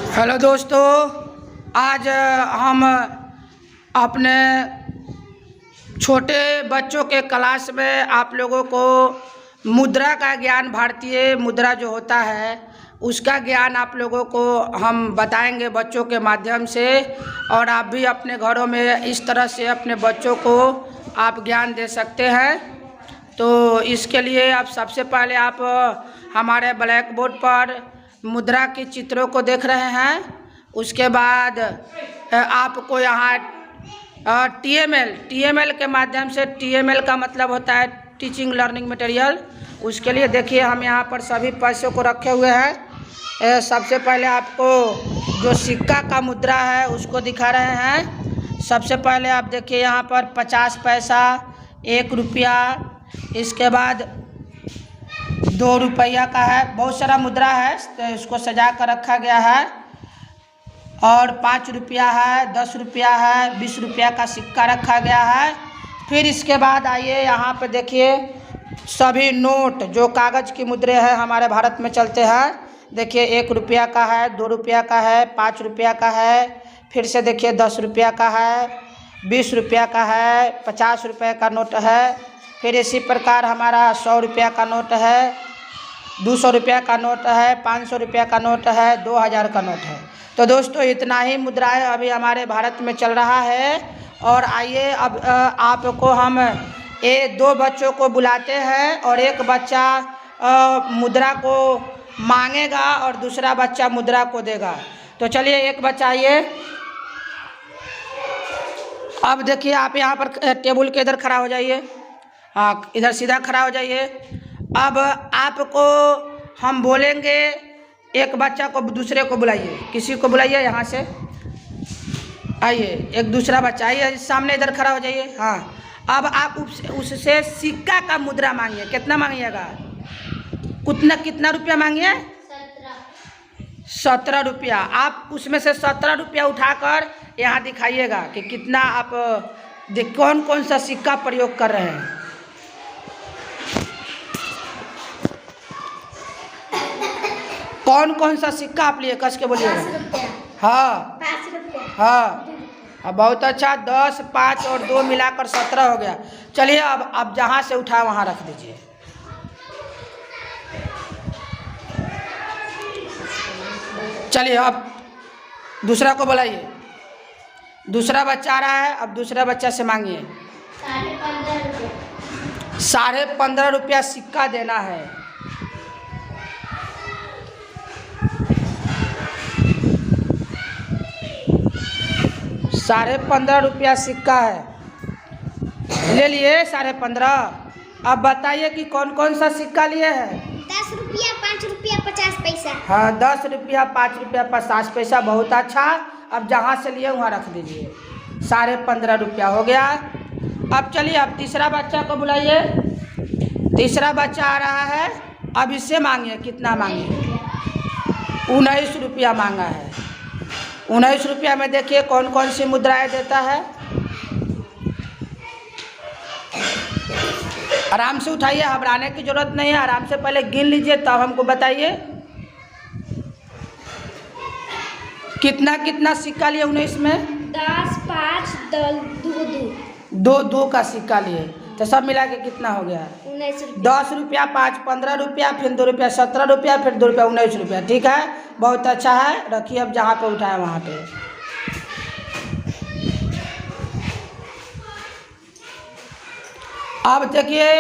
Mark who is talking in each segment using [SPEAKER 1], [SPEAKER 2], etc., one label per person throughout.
[SPEAKER 1] Hello दोस्तों, आज हम अपने छोटे बच्चों के क्लास में आप लोगों को मुद्रा का ज्ञान, भारतीय मुद्रा जो होता है उसका ज्ञान आप लोगों को हम बताएंगे बच्चों के माध्यम से। और आप भी अपने घरों में इस तरह से अपने बच्चों को आप ज्ञान दे सकते हैं। तो इसके लिए आप सबसे पहले आप हमारे ब्लैक बोर्ड पर मुद्रा के चित्रों को देख रहे हैं। उसके बाद आपको यहाँ टीएमएल के माध्यम से, टीएमएल का मतलब होता है टीचिंग लर्निंग मटेरियल। उसके लिए देखिए हम यहाँ पर सभी पैसों को रखे हुए हैं। सबसे पहले आपको जो सिक्का का मुद्रा है उसको दिखा रहे हैं। सबसे पहले आप देखिए यहाँ पर 50 पैसा, 1 रुपया, इसके बाद 2 रुपया का है। बहुत सारा मुद्रा है तो इसको सजा कर रखा गया है। और 5 रुपया है, 10 रुपया है, 20 रुपया का सिक्का रखा गया है। फिर इसके बाद आइए यहाँ पे देखिए सभी नोट जो कागज़ की मुद्रे हैं हमारे भारत में चलते हैं। देखिए 1 रुपया का है, 2 रुपया का है, 5 रुपया का है, फिर से देखिए 10 रुपया का है, 20 रुपया का है, 50 रुपये का नोट है। फिर इसी प्रकार हमारा 100 रुपया का नोट है, 200 रुपया का नोट है, 500 रुपया का नोट है, 2000 का नोट है। तो दोस्तों इतना ही मुद्राएं अभी हमारे भारत में चल रहा है। और आइए अब आपको हम 2 बच्चों को बुलाते हैं और एक बच्चा मुद्रा को मांगेगा और दूसरा बच्चा मुद्रा को देगा। तो चलिए एक बच्चा आइए। अब देखिए आप यहाँ पर टेबल के इधर खड़ा हो जाइए। हाँ, इधर सीधा खड़ा हो जाइए। अब आपको हम बोलेंगे, एक बच्चा को दूसरे को बुलाइए, किसी को बुलाइए यहाँ से। आइए, एक दूसरा बच्चा आइए, सामने इधर खड़ा हो जाइए। हाँ, अब आप उससे सिक्का का मुद्रा मांगिए। कितना मांगिएगा? कितना रुपया मांगिए? 17 रुपया। आप उसमें से 17 रुपया उठाकर यहाँ दिखाइएगा कि कितना आप कौन कौन सा सिक्का प्रयोग कर रहे हैं। कौन कौन सा सिक्का आप लिए, कस के बोलिए। हाँ हाँ, अब बहुत अच्छा। 10, 5 और 2 मिलाकर 17 हो गया। चलिए अब जहाँ से उठाए वहाँ रख दीजिए। चलिए अब दूसरा को बुलाइए। दूसरा बच्चा आ रहा है, अब दूसरा बच्चा से मांगिए। 15.5 रुपया सिक्का देना है। 15.5 रुपया सिक्का है, ले लिए 15.5। अब बताइए कि कौन कौन सा सिक्का लिए हैं?
[SPEAKER 2] 10 रुपया, 5 रुपया, 50 पैसा।
[SPEAKER 1] हाँ, 10 रुपया, 5 रुपया, 50 पैसा। बहुत अच्छा। अब जहाँ से लिए वहाँ रख दीजिए। 15.5 रुपया हो गया। अब चलिए अब तीसरा बच्चा को बुलाइए। तीसरा बच्चा आ रहा है, अब इससे मांगिए। कितना मांगिए? 19 रुपया मांगा है। 19 रुपया में देखिए कौन कौन सी मुद्राएं देता है। आराम से उठाइए, घबराने की जरूरत नहीं है। आराम से पहले गिन लीजिए तब हमको बताइए कितना कितना सिक्का लिए 19 में।
[SPEAKER 2] 10, 5, 2
[SPEAKER 1] 2 का सिक्का लिए, तो सब मिला के कितना हो गया?
[SPEAKER 2] 19 रुपया।
[SPEAKER 1] 10 रुपया, 5, 15 रुपया, फिर 2 रुपया 17 रुपया, फिर 2 रुपया 19 रुपया। ठीक है, बहुत अच्छा है। रखिए अब जहाँ पे उठाए वहाँ पे। अब देखिए,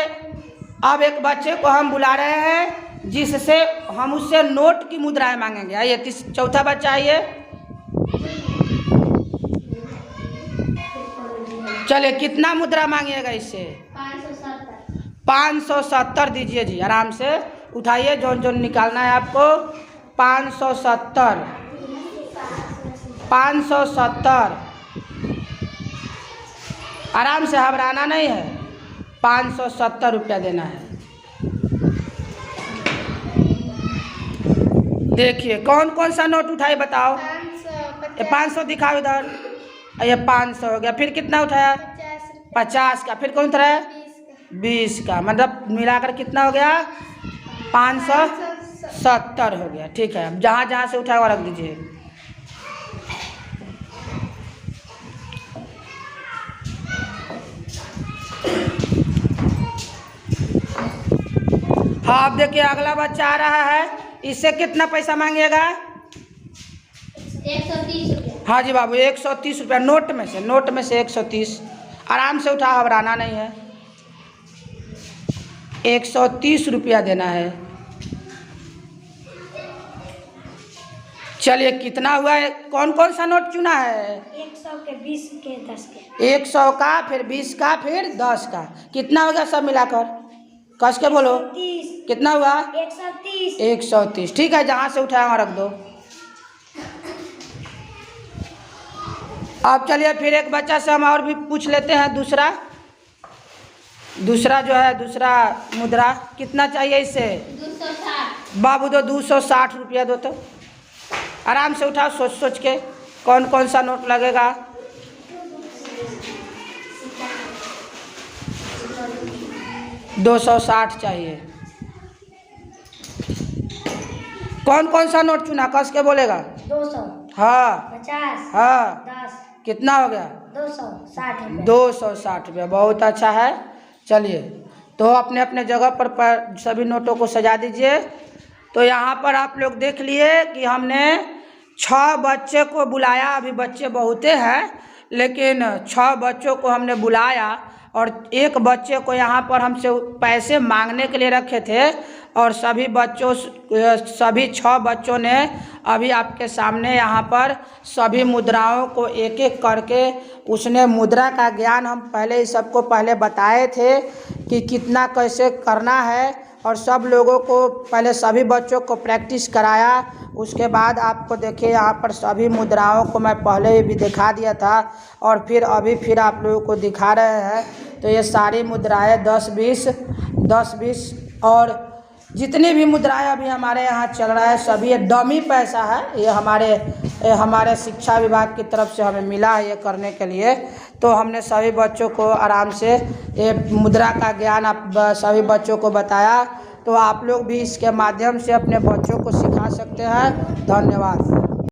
[SPEAKER 1] अब एक बच्चे को हम बुला रहे हैं जिससे हम उससे नोट की मुद्राएं मांगेंगे। आइए चौथा बच्चा आइए। चलिए कितना मुद्रा मांगिएगा इससे? 570 दीजिए जी। आराम से उठाइए, जोन जोन निकालना है आपको। 570 आराम से, घबराना नहीं है। 570 रुपया देना है। देखिए कौन कौन सा नोट उठाए बताओ। 500 दिखाओ इधर। ये 500 हो गया। फिर कितना उठाया? 50 का। फिर कौन उठाया? 20 का। मतलब मिलाकर कितना हो गया? 570 हो गया। ठीक है, अब जहाँ जहाँ से उठाया वहाँ रख दीजिए। हाँ, अब देखिए अगला बच्चा आ रहा है, इससे कितना पैसा मांगिएगा?
[SPEAKER 2] 130 रुपया।
[SPEAKER 1] हाँ जी बाबू, 130 रुपया नोट में से 130। आराम से उठा, घबराना नहीं है। 130 रुपया देना है। चलिए, कितना हुआ है? कौन कौन सा नोट चुना है?
[SPEAKER 2] 100 के, 20 के, 10 के।
[SPEAKER 1] 100 का, फिर 20 का, फिर 10 का। कितना हो गया सब मिलाकर? कस के बोलो।
[SPEAKER 2] 130।
[SPEAKER 1] कितना हुआ?
[SPEAKER 2] 130।
[SPEAKER 1] 130। ठीक है, जहाँ से उठाया वहाँ रख दो। अब चलिए फिर एक बच्चा से हम और भी पूछ लेते हैं। दूसरा जो है, दूसरा मुद्रा कितना चाहिए इससे?
[SPEAKER 2] 260।
[SPEAKER 1] बाबू दो 260 रुपया दो। तो आराम से उठाओ, सोच सोच के कौन कौन सा नोट लगेगा। 260 चाहिए। कौन कौन सा नोट चुना? कस के बोलेगा।
[SPEAKER 2] 200।
[SPEAKER 1] हाँ
[SPEAKER 2] 50।
[SPEAKER 1] हाँ।
[SPEAKER 2] 10।
[SPEAKER 1] कितना हो गया?
[SPEAKER 2] 260 रुपया।
[SPEAKER 1] 260 रुपया। बहुत अच्छा है। चलिए, तो अपने अपने जगह पर सभी नोटों को सजा दीजिए। तो यहाँ पर आप लोग देख लिए कि हमने 6 बच्चे को बुलाया। अभी बच्चे बहुते हैं, लेकिन 6 बच्चों को हमने बुलाया और एक बच्चे को यहाँ पर हमसे पैसे मांगने के लिए रखे थे। और सभी 6 बच्चों ने अभी आपके सामने यहाँ पर सभी मुद्राओं को एक एक करके, उसने मुद्रा का ज्ञान हम पहले ही सबको पहले बताए थे कि कितना कैसे करना है, और सब लोगों को पहले सभी बच्चों को प्रैक्टिस कराया। उसके बाद आपको देखिए यहाँ पर सभी मुद्राओं को मैं पहले भी दिखा दिया था और फिर आप लोगों को दिखा रहे हैं। तो ये सारी मुद्राएं 10 20 और जितनी भी मुद्राएं अभी हमारे यहाँ चल रहा है सभी ये डमी पैसा है। ये हमारे शिक्षा विभाग की तरफ से हमें मिला है ये करने के लिए। तो हमने सभी बच्चों को आराम से ये मुद्रा का ज्ञान सभी बच्चों को बताया। तो आप लोग भी इसके माध्यम से अपने बच्चों को सिखा सकते हैं। धन्यवाद।